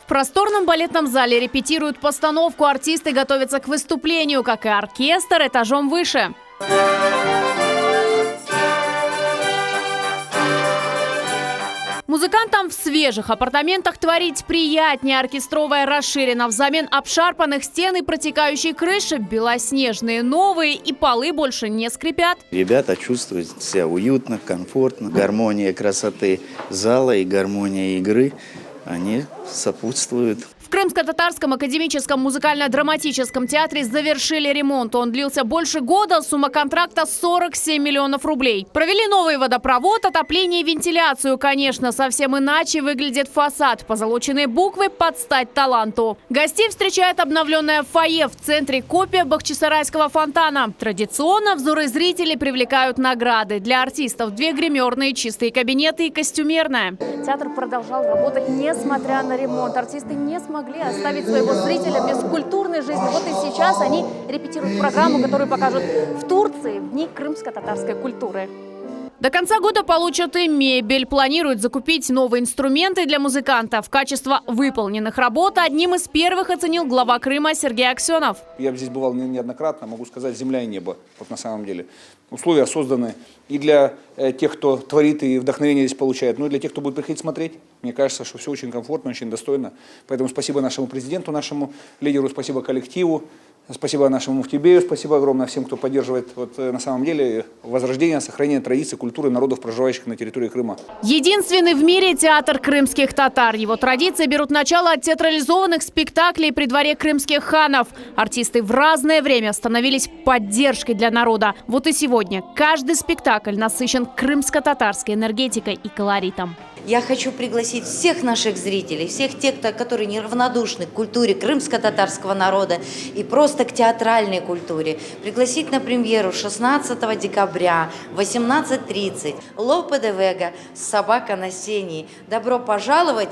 просторном балетном зале репетируют постановку, артисты готовятся к выступлению, как и оркестр, этажом выше. Музыкантам в свежих апартаментах творить приятнее. Оркестровая расширена. Взамен обшарпанных стен и протекающей крыши белоснежные новые, и полы больше не скрипят. Ребята чувствуют себя уютно, комфортно. Гармония красоты зала и гармония игры, они сопутствуют. В Крымско-Татарском академическом музыкально-драматическом театре завершили ремонт. Он длился больше года, сумма контракта 47 миллионов рублей. Провели новый водопровод, отопление и вентиляцию. Конечно, совсем иначе выглядит фасад. Позолоченные буквы под стать таланту. Гостей встречает обновленное фойе. В центре копия бахчисарайского фонтана. Традиционно взоры зрителей привлекают награды. Для артистов 2 гримерные, чистые кабинеты и костюмерная. Театр продолжал работать, несмотря на ремонт. Артисты не смогли оставить своего зрителя без культурной жизни. Вот и сейчас они репетируют программу, которую покажут в Турции в Дни крымско-татарской культуры. До конца года получат и мебель. Планируют закупить новые инструменты для музыкантов. Качество выполненных работ одним из первых оценил глава Крыма Сергей Аксенов. Я здесь бывал неоднократно, могу сказать, земля и небо. Вот на самом деле. Условия созданы и для тех, кто творит и вдохновение здесь получает, но и для тех, кто будет приходить смотреть. Мне кажется, что все очень комфортно, очень достойно. Поэтому спасибо нашему президенту, нашему лидеру, спасибо коллективу. Спасибо нашему муфтибею, спасибо огромное всем, кто поддерживает на самом деле возрождение, сохранение традиций, культуры народов, проживающих на территории Крыма. Единственный в мире театр крымских татар. Его традиции берут начало от театрализованных спектаклей при дворе крымских ханов. Артисты в разное время становились поддержкой для народа. Вот и сегодня каждый спектакль насыщен крымско-татарской энергетикой и колоритом. Я хочу пригласить всех наших зрителей, всех тех, которые неравнодушны к культуре крымско-татарского народа и просто к театральной культуре, пригласить на премьеру 16 декабря в 18:30 Лопе де Вега «Собака на сене». Добро пожаловать!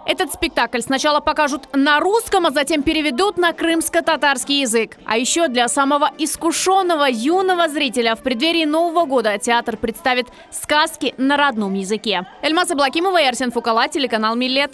Этот спектакль сначала покажут на русском, а затем переведут на крымско-татарский язык. А еще для самого искушенного юного зрителя в преддверии Нового года театр представит сказки на родном языке. Эльмаз Аблакимова и Арсен Фукала, телеканал Миллет.